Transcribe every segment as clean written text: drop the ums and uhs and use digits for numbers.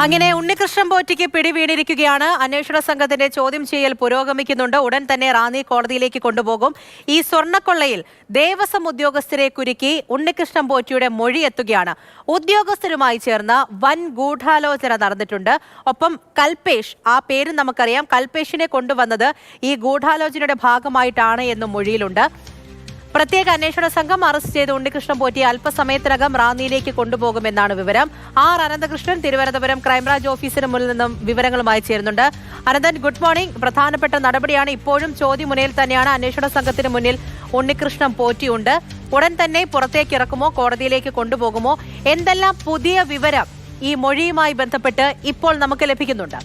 അങ്ങനെ ഉണ്ണികൃഷ്ണൻ പോറ്റിക്ക് പിടിവീണിരിക്കുകയാണ്. അന്വേഷണ സംഘത്തിന്റെ ചോദ്യം ചെയ്യൽ പുരോഗമിക്കുന്നുണ്ട്. ഉടൻ തന്നെ റാന്നി കോടതിയിലേക്ക് കൊണ്ടുപോകും. ഈ സ്വർണ്ണക്കൊള്ളയിൽ ദേവസ്വം ഉദ്യോഗസ്ഥരെ കുരുക്കി ഉണ്ണികൃഷ്ണൻ പോറ്റിയുടെ മൊഴി എത്തുകയാണ്. ഉദ്യോഗസ്ഥരുമായി ചേർന്ന് വൻ ഗൂഢാലോചന നടന്നിട്ടുണ്ട്. ഒപ്പം കൽപേഷ്, ആ പേര് നമുക്കറിയാം, കൽപേഷിനെ കൊണ്ടുവന്നത് ഈ ഗൂഢാലോചനയുടെ ഭാഗമായിട്ടാണ് എന്നും മൊഴിയിലുണ്ട്. പ്രത്യേക അന്വേഷണ സംഘം അറസ്റ്റ് ചെയ്ത് ഉണ്ണികൃഷ്ണൻ പോറ്റിയെ അല്പസമയത്തിനകം റാന്നിയിലേക്ക് കൊണ്ടുപോകുമെന്നാണ് വിവരം. ആർ അനന്തകൃഷ്ണൻ തിരുവനന്തപുരം ക്രൈംബ്രാഞ്ച് ഓഫീസിന് മുന്നിൽ നിന്നും വിവരങ്ങളുമായി ചേരുന്നുണ്ട്. Ananthan, good morning. പ്രധാനപ്പെട്ട നടപടിയാണ്. ഇപ്പോഴും ചോദ്യമുനയിൽ തന്നെയാണ്. അന്വേഷണ സംഘത്തിന് മുന്നിൽ ഉണ്ണികൃഷ്ണൻ പോറ്റിയുണ്ട്. ഉടൻ തന്നെ പുറത്തേക്ക് ഇറക്കുമോ, കോടതിയിലേക്ക് കൊണ്ടുപോകുമോ? എന്തെല്ലാം പുതിയ വിവരം ഈ മൊഴിയുമായി ബന്ധപ്പെട്ട് ഇപ്പോൾ നമുക്ക് ലഭിക്കുന്നുണ്ട്?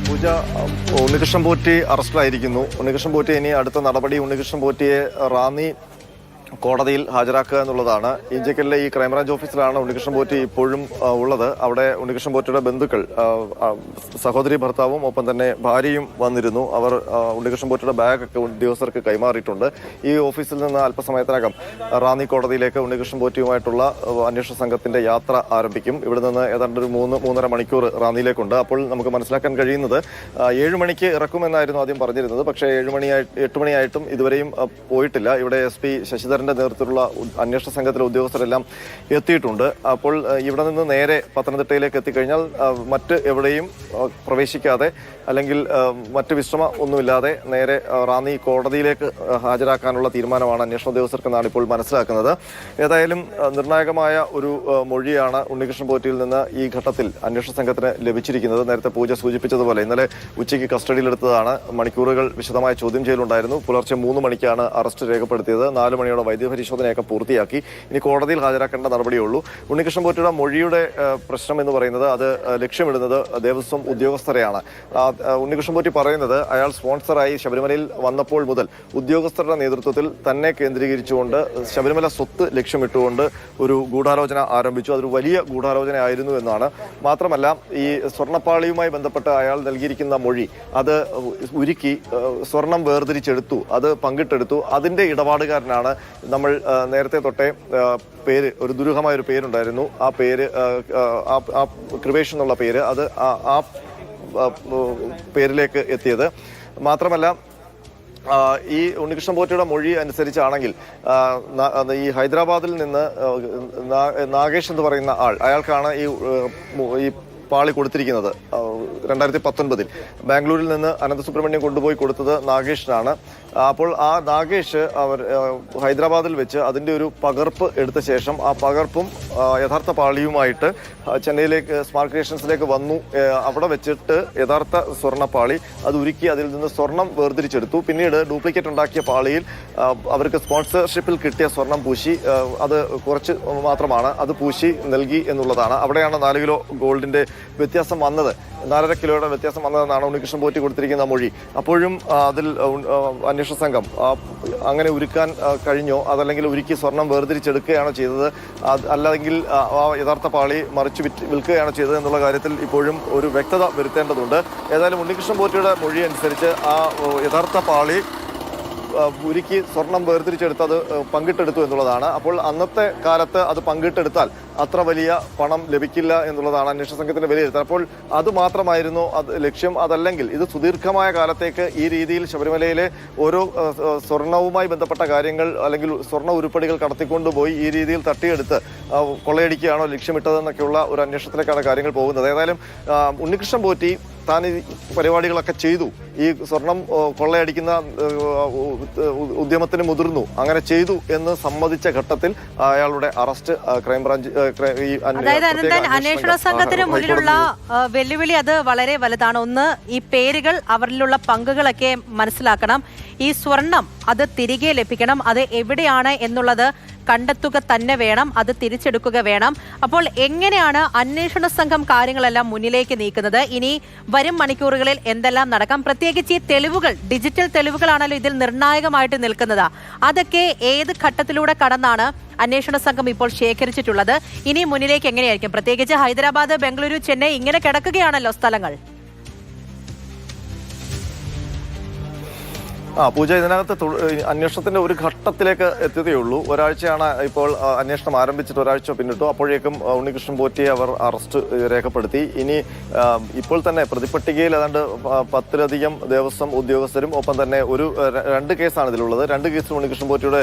പൂജ, ഉണ്ണികൃഷ്ണൻ പോറ്റി അറസ്റ്റിലായിരിക്കുന്നു. ഉണ്ണികൃഷ്ണൻ പോറ്റി ഇനി അടുത്ത നടപടി ഉണ്ണികൃഷ്ണൻ പോറ്റിയെ റാന്നി കോടതിയിൽ ഹാജരാക്കുക എന്നുള്ളതാണ്. ഇഞ്ചക്കലിലെ ഈ ക്രൈംബ്രാഞ്ച് ഓഫീസിലാണ് ഉണ്ണികൃഷ്ണൻ പോറ്റി ഇപ്പോഴും ഉള്ളത്. അവിടെ ഉണ്ണികൃഷ്ണൻ പോറ്റിയുടെ ബന്ധുക്കൾ, സഹോദരി ഭർത്താവും ഒപ്പം തന്നെ ഭാര്യയും വന്നിരുന്നു. അവർ ഉണ്ണികൃഷ്ണൻ പോറ്റിയുടെ ബാഗൊക്കെ ഉദ്യോഗസ്ഥർക്ക് കൈമാറിയിട്ടുണ്ട്. ഈ ഓഫീസിൽ നിന്ന് അല്പസമയത്തിനകം റാന്നി കോടതിയിലേക്ക് ഉണ്ണികൃഷ്ണൻ പോറ്റിയുമായിട്ടുള്ള അന്വേഷണ സംഘത്തിന്റെ യാത്ര ആരംഭിക്കും. ഇവിടെ നിന്ന് ഏതാണ്ട് ഒരു 3-3.5 മണിക്കൂർ റാന്നിയിലേക്കുണ്ട്. അപ്പോൾ നമുക്ക് മനസ്സിലാക്കാൻ കഴിയുന്നത് 7 മണിക്ക് ഇറക്കുമെന്നായിരുന്നു ആദ്യം പറഞ്ഞിരുന്നത്. പക്ഷേ 8 മണിയായിട്ടും ഇതുവരെയും പോയിട്ടില്ല. ഇവിടെ SP ശശിധരൻ നേതൃത്വത്തിലുള്ള അന്വേഷണ സംഘത്തിലെ ഉദ്യോഗസ്ഥരെല്ലാം എത്തിയിട്ടുണ്ട്. അപ്പോൾ ഇവിടെ നിന്ന് നേരെ പത്തനംതിട്ടയിലേക്ക് എത്തിക്കഴിഞ്ഞാൽ മറ്റ് എവിടെയും പ്രവേശിക്കാതെ അല്ലെങ്കിൽ മറ്റ് വിശ്രമം ഒന്നുമില്ലാതെ നേരെ റാന്നി കോടതിയിലേക്ക് ഹാജരാക്കാനുള്ള തീരുമാനമാണ് അന്വേഷണ ഉദ്യോഗസ്ഥർക്കെന്നാണ് ഇപ്പോൾ മനസ്സിലാക്കുന്നത്. ഏതായാലും നിർണായകമായ ഒരു മൊഴിയാണ് ഉണ്ണികൃഷ്ണൻ പോറ്റിയിൽ നിന്ന് ഈ ഘട്ടത്തിൽ അന്വേഷണ സംഘത്തിന് ലഭിച്ചിരിക്കുന്നത്. നേരത്തെ പൂജ സൂചിപ്പിച്ചതുപോലെ ഇന്നലെ ഉച്ചയ്ക്ക് കസ്റ്റഡിയിലെടുത്തതാണ്. മണിക്കൂറുകൾ വിശദമായ ചോദ്യം ചെയ്യലുണ്ടായിരുന്നു. പുലർച്ചെ 3 മണിക്കാണ് അറസ്റ്റ് രേഖപ്പെടുത്തിയത്. 4 മണിയോടെ വൈദ്യപരിശോധനയൊക്കെ പൂർത്തിയാക്കി. ഇനി കോടതിയിൽ ഹാജരാക്കേണ്ട നടപടിയേ ഉള്ളൂ. ഉണ്ണികൃഷ്ണൻ പോറ്റിയുടെ മൊഴിയുടെ പ്രശ്നം എന്ന് പറയുന്നത് അത് ലക്ഷ്യമിടുന്നത് ദേവസ്വം ഉദ്യോഗസ്ഥരെയാണ്. ഉണ്ണികൃഷ്ണൻ പോറ്റി പറയുന്നത് അയാൾ സ്പോൺസറായി ശബരിമലയിൽ വന്നപ്പോൾ മുതൽ ഉദ്യോഗസ്ഥരുടെ നേതൃത്വത്തിൽ തന്നെ കേന്ദ്രീകരിച്ചുകൊണ്ട് ശബരിമല സ്വത്ത് ലക്ഷ്യമിട്ടുകൊണ്ട് ഒരു ഗൂഢാലോചന ആരംഭിച്ചു. അതൊരു വലിയ ഗൂഢാലോചന ആയിരുന്നു എന്നാണ്. മാത്രമല്ല, ഈ സ്വർണ്ണപ്പാളിയുമായി ബന്ധപ്പെട്ട് അയാൾ നൽകിയിരിക്കുന്ന മൊഴി അത് ഉരുക്കി സ്വർണം വേർതിരിച്ചെടുത്തു, അത് പങ്കിട്ടെടുത്തു. അതിന്റെ ഇടപാടുകാരനാണ് നമ്മൾ നേരത്തെ തൊട്ടേ പേര്, ഒരു ദുരൂഹമായൊരു പേരുണ്ടായിരുന്നു. ആ പേര്, ആ കൃപേഷ് എന്നുള്ള പേര്, അത് ആ പേരിലേക്ക് എത്തിയത്. മാത്രമല്ല, ഈ ഉണ്ണികൃഷ്ണൻ പോറ്റിയുടെ മൊഴി അനുസരിച്ചാണെങ്കിൽ ഈ ഹൈദരാബാദിൽ നിന്ന് നാഗേഷ് എന്ന് പറയുന്ന ആൾ, അയാൾക്കാണ് ഈ പാളി കൊടുത്തിരിക്കുന്നത്. 2019 ബാംഗ്ലൂരിൽ നിന്ന് അനന്തസുബ്രഹ്മണ്യം കൊണ്ടുപോയി കൊടുത്തത് നാഗേഷിനാണ്. അപ്പോൾ ആ നാഗേഷ് ഹൈദരാബാദിൽ വെച്ച് അതിൻ്റെ ഒരു പകർപ്പ് എടുത്ത ശേഷം ആ പകർപ്പും യഥാർത്ഥ പാളിയുമായിട്ട് ചെന്നൈയിലേക്ക് സ്മാർട്ട് ക്രിയേഷൻസിലേക്ക് വന്നു. അവിടെ വെച്ചിട്ട് യഥാർത്ഥ സ്വർണ്ണപ്പാളി അത് ഉരുക്കി അതിൽ നിന്ന് സ്വർണം വേർതിരിച്ചെടുത്തു. പിന്നീട് ഡ്യൂപ്ലിക്കേറ്റ് ഉണ്ടാക്കിയ പാളിയിൽ അവർക്ക് സ്പോൺസർഷിപ്പിൽ കിട്ടിയ സ്വർണം പൂശി, അത് കുറച്ച് മാത്രമാണ്, അത് പൂശി നൽകി എന്നുള്ളതാണ്. അവിടെയാണ് 4 കിലോ ഗോൾഡിന്റെ വ്യത്യാസം വന്നത്, 4.5 കിലോയുടെ വ്യത്യാസം വന്നതെന്നാണ് ഉണ്ണികൃഷ്ണൻ പോറ്റി കൊടുത്തിരിക്കുന്ന മൊഴി. അപ്പോഴും അതിൽ അന്വേഷണ സംഘം അങ്ങനെ ഉരുക്കാൻ കഴിഞ്ഞോ, അതല്ലെങ്കിൽ ഉരുക്കി സ്വർണം വേർതിരിച്ചെടുക്കുകയാണോ ചെയ്തത്, അല്ലെങ്കിൽ ആ യഥാർത്ഥ പാളി മറിച്ച് വിൽക്കുകയാണോ ചെയ്തത് എന്നുള്ള കാര്യത്തിൽ ഇപ്പോഴും ഒരു വ്യക്തത വരുത്തേണ്ടതുണ്ട്. ഏതായാലും ഉണ്ണികൃഷ്ണൻ പോറ്റിയുടെ മൊഴി അനുസരിച്ച് ആ യഥാർത്ഥ പാളി ഉരുക്കി സ്വർണം വേർതിരിച്ചെടുത്ത് അത് പങ്കിട്ടെടുത്തു എന്നുള്ളതാണ്. അപ്പോൾ അന്നത്തെ കാലത്ത് അത് പങ്കിട്ടെടുത്താൽ അത്ര വലിയ പണം ലഭിക്കില്ല എന്നുള്ളതാണ് അന്വേഷണ സംഘത്തിന്റെ വിലയിരുത്തൽ. അപ്പോൾ അത് മാത്രമായിരുന്നു ലക്ഷ്യം. അതല്ലെങ്കിൽ ഇത് സുദീർഘമായ കാലത്തേക്ക് ഈ രീതിയിൽ ശബരിമലയിലെ ഓരോ സ്വർണവുമായി ബന്ധപ്പെട്ട കാര്യങ്ങൾ അല്ലെങ്കിൽ സ്വർണ്ണ ഉരുപ്പടികൾ കടത്തിക്കൊണ്ടുപോയി ഈ രീതിയിൽ തട്ടിയെടുത്ത് കൊള്ളയടിക്കുകയാണോ ലക്ഷ്യമിട്ടതെന്നൊക്കെയുള്ള ഒരു അന്വേഷണത്തിലേക്കാണ് കാര്യങ്ങൾ പോകുന്നത്. ഏതായാലും ഉണ്ണികൃഷ്ണൻ പോറ്റി താൻ ഈ പരിപാടികളൊക്കെ ചെയ്തു, ഈ സ്വർണം കൊള്ളയടിക്കുന്ന ഉദ്യമത്തിന് മുതിർന്നു, അങ്ങനെ ചെയ്തു എന്ന് സമ്മതിച്ച ഘട്ടത്തിൽ അയാളുടെ അറസ്റ്റ് ക്രൈംബ്രാഞ്ച്, അതായത് അനന്തൻ, അന്വേഷണ സംഘത്തിന് മുന്നിലുള്ള വെല്ലുവിളി അത് വളരെ വലുതാണ്. ഒന്ന്, ഈ പേരുകൾ, അവരിലുള്ള പങ്കുകളൊക്കെ മനസ്സിലാക്കണം. ഈ സ്വർണം അത് തിരികെ ലഭിക്കണം. അത് എവിടെയാണ് എന്നുള്ളത് കണ്ടെത്തുക തന്നെ വേണം, അത് തിരിച്ചെടുക്കുക വേണം. അപ്പോൾ എങ്ങനെയാണ് അന്വേഷണ സംഘം കാര്യങ്ങളെല്ലാം മുന്നിലേക്ക് നീക്കുന്നത്? ഇനി വരും മണിക്കൂറുകളിൽ എന്തെല്ലാം നടക്കാം? പ്രത്യേകിച്ച് ഈ തെളിവുകൾ, ഡിജിറ്റൽ തെളിവുകളാണല്ലോ ഇതിൽ നിർണായകമായിട്ട് നിൽക്കുന്നത്. അതൊക്കെ ഏത് ഘട്ടത്തിലൂടെ കടന്നാണ് അന്വേഷണ സംഘം ഇപ്പോൾ ശേഖരിച്ചിട്ടുള്ളത്? ഇനി മുന്നിലേക്ക് എങ്ങനെയായിരിക്കും? പ്രത്യേകിച്ച് ഹൈദരാബാദ്, ബംഗളൂരു, ചെന്നൈ ഇങ്ങനെ കിടക്കുകയാണല്ലോ സ്ഥലങ്ങൾ. പൂജ ഇതിനകത്ത് അന്വേഷണത്തിന്റെ ഒരു ഘട്ടത്തിലേക്ക് എത്തിയതേ ഉള്ളൂ. ഒരാഴ്ചയാണ് ഇപ്പോൾ അന്വേഷണം ആരംഭിച്ചിട്ട് ഒരാഴ്ച പിന്നിട്ടു. അപ്പോഴേക്കും ഉണ്ണികൃഷ്ണൻ പോറ്റിയെ അവർ അറസ്റ്റ് രേഖപ്പെടുത്തി. ഇനി ഇപ്പോൾ തന്നെ പ്രതിപട്ടികയിൽ ഏതാണ്ട് 10-ലധികം ദേവസ്വം ഉദ്യോഗസ്ഥരും ഒപ്പം തന്നെ രണ്ട് കേസാണ് ഇതിലുള്ളത്. 2 കേസിൽ ഉണ്ണികൃഷ്ണൻ പോറ്റിയുടെ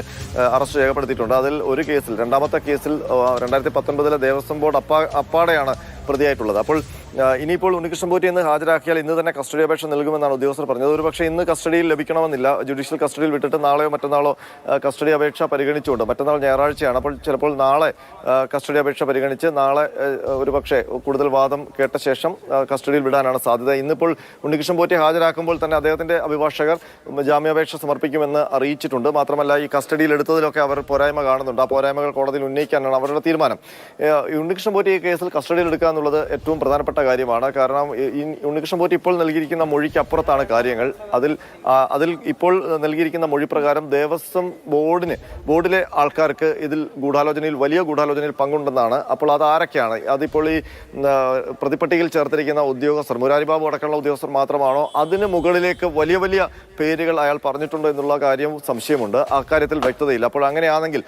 അറസ്റ്റ് രേഖപ്പെടുത്തിയിട്ടുണ്ട്. അതിൽ ഒരു കേസിൽ, രണ്ടാമത്തെ കേസിൽ 2019 ദേവസ്വം ബോർഡ് അപ്പാടെയാണ് പ്രതിയായിട്ടുള്ളത്. അപ്പോൾ ഇനിയിപ്പോൾ ഉണ്ണികൃഷ്ണൻ പോറ്റി ഇന്ന് ഹാജരാക്കിയാൽ ഇന്ന് തന്നെ കസ്റ്റഡി അപേക്ഷ നൽകുമെന്നാണ് ഉദ്യോഗസ്ഥർ പറഞ്ഞത്. ഒരുപക്ഷെ ഇന്ന് കസ്റ്റഡിയിൽ ലഭിക്കണമെന്നില്ല. ജുഡീഷ്യൽ കസ്റ്റഡിയിൽ വിട്ടിട്ട് നാളെയോ മറ്റന്നാളോ കസ്റ്റഡി അപേക്ഷ പരിഗണിച്ചുകൊണ്ട്, മറ്റന്നാൾ ഞായറാഴ്ചയാണ്, അപ്പോൾ ചിലപ്പോൾ നാളെ കസ്റ്റഡി അപേക്ഷ പരിഗണിച്ച് നാളെ ഒരുപക്ഷെ കൂടുതൽ വാദം കേട്ട ശേഷം കസ്റ്റഡിയിൽ വിടാനാണ് സാധ്യത. ഇന്നിപ്പോൾ ഉണ്ണികൃഷ്ണൻ പോറ്റി ഹാജരാക്കുമ്പോൾ തന്നെ അദ്ദേഹത്തിന്റെ അഭിഭാഷകർ ജാമ്യാപേക്ഷ സമർപ്പിക്കുമെന്ന് അറിയിച്ചിട്ടുണ്ട്. മാത്രമല്ല ഈ കസ്റ്റഡിയിൽ എടുത്തതിലൊക്കെ അവർ പോരായ്മ കാണുന്നുണ്ട്. ആ പോരായ്മകൾ കോടതിയിൽ ഉന്നയിക്കാനാണ് അവരുടെ തീരുമാനം. ഉണ്ണികൃഷ്ണൻ പോറ്റി ഈ കേസിൽ കസ്റ്റഡിയിൽ എടുക്കുക എന്നുള്ളത് ഏറ്റവും പ്രധാനപ്പെട്ട കാര്യമാണ്. കാരണം ഈ ഉണ്ണികൃഷ്ണൻ പോറ്റി ഇപ്പോൾ നൽകിയിരിക്കുന്ന മൊഴിക്ക് അപ്പുറത്താണ് കാര്യങ്ങൾ. അതിൽ ഇപ്പോൾ നൽകിയിരിക്കുന്ന മൊഴി പ്രകാരം ദേവസ്വം ബോർഡിലെ ആൾക്കാർക്ക് ഇതിൽ വലിയ ഗൂഢാലോചനയിൽ പങ്കുണ്ടെന്നാണ്. അപ്പോൾ അത് ആരൊക്കെയാണ്? അതിപ്പോൾ ഈ പ്രതിപട്ടികയിൽ ചേർത്തിരിക്കുന്ന ഉദ്യോഗസ്ഥർ, മുരാരി ബാബു അടക്കമുള്ള ഉദ്യോഗസ്ഥർ മാത്രമാണോ? അതിന് മുകളിലേക്ക് വലിയ വലിയ പേരുകൾ അയാൾ പറഞ്ഞിട്ടുണ്ടോ എന്നുള്ള കാര്യം സംശയമുണ്ട്. അക്കാര്യത്തിൽ വ്യക്തതയില്ല. അപ്പോൾ അങ്ങനെയാണെങ്കിൽ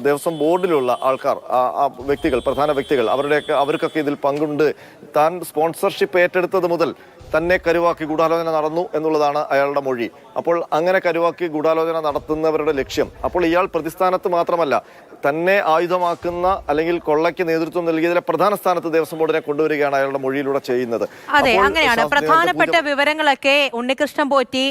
ദേവസ്വം ബോർഡിലുള്ള ആൾക്കാർ, പ്രധാന വ്യക്തികൾ, അവർക്കൊക്കെ ഇതിൽ പങ്കുണ്ട്. താൻ സ്പോൺസർഷിപ്പ് ഏറ്റെടുത്തത് മുതൽ തന്നെ കരുവാക്കി ഗൂഢാലോചന നടന്നു എന്നുള്ളതാണ് അയാളുടെ മൊഴി. അപ്പോൾ അങ്ങനെ കരുവാക്കി ഗൂഢാലോചന നടത്തുന്നവരുടെ ലക്ഷ്യം, അപ്പോൾ ഇയാൾ പ്രതിസ്ഥാനത്ത് മാത്രമല്ല, തന്നെ ആയുധമാക്കുന്ന അല്ലെങ്കിൽ കൊള്ളയ്ക്ക് നേതൃത്വം നൽകിയതിലെ പ്രധാന സ്ഥാനത്ത് ദേവസ്വം ബോർഡിനെ കൊണ്ടുവരികയാണ് അയാളുടെ മൊഴിയിലൂടെ ചെയ്യുന്നത്. അതെ, അങ്ങനെയാണ്. പ്രധാനപ്പെട്ട വിവരങ്ങളൊക്കെ ഉണ്ണികൃഷ്ണൻ പോറ്റി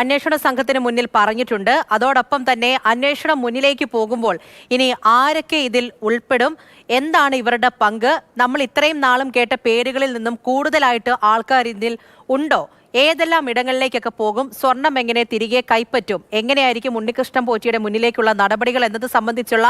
അന്വേഷണ സംഘത്തിന് മുന്നിൽ പറഞ്ഞിട്ടുണ്ട്. അതോടൊപ്പം തന്നെ അന്വേഷണം മുന്നിലേക്ക് പോകുമ്പോൾ ഇനി ആരൊക്കെ ഇതിൽ ഉൾപ്പെടും, എന്താണ് ഇവരുടെ പങ്ക്, നമ്മൾ ഇത്രയും നാളും കേട്ട പേരുകളിൽ നിന്നും കൂടുതലായിട്ട് ആൾക്കാർ ഇതിൽ ഉണ്ടോ, ഏതെല്ലാം ഇടങ്ങളിലേക്കൊക്കെ പോകും, സ്വർണം എങ്ങനെ തിരികെ കൈപ്പറ്റും, എങ്ങനെയായിരിക്കും ഉണ്ണികൃഷ്ണൻ പോറ്റിയുടെ മുന്നിലേക്കുള്ള നടപടികൾ എന്നത് സംബന്ധിച്ചുള്ള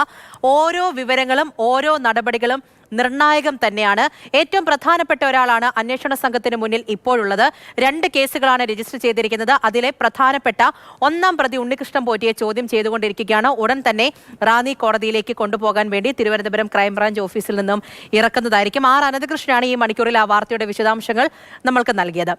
ഓരോ വിവരങ്ങളും ഓരോ നടപടികളും നിർണായകം തന്നെയാണ്. ഏറ്റവും പ്രധാനപ്പെട്ട ഒരാളാണ് അന്വേഷണ സംഘത്തിന് മുന്നിൽ ഇപ്പോഴുള്ളത്. 2 കേസുകളാണ് രജിസ്റ്റർ ചെയ്തിരിക്കുന്നത്. അതിലെ പ്രധാനപ്പെട്ട 1-ാം പ്രതി ഉണ്ണികൃഷ്ണൻ പോറ്റിയെ ചോദ്യം ചെയ്തുകൊണ്ടിരിക്കുകയാണ്. ഉടൻ തന്നെ റാന്നി കോടതിയിലേക്ക് കൊണ്ടുപോകാൻ വേണ്ടി തിരുവനന്തപുരം ക്രൈംബ്രാഞ്ച് ഓഫീസിൽ നിന്നും ഇറക്കുന്നതായിരിക്കും. ആർ അനന്തകൃഷ്ണനാണ് ഈ മണിക്കൂറിൽ ആ വാർത്തയുടെ വിശദാംശങ്ങൾ നമ്മൾക്ക് നൽകിയത്.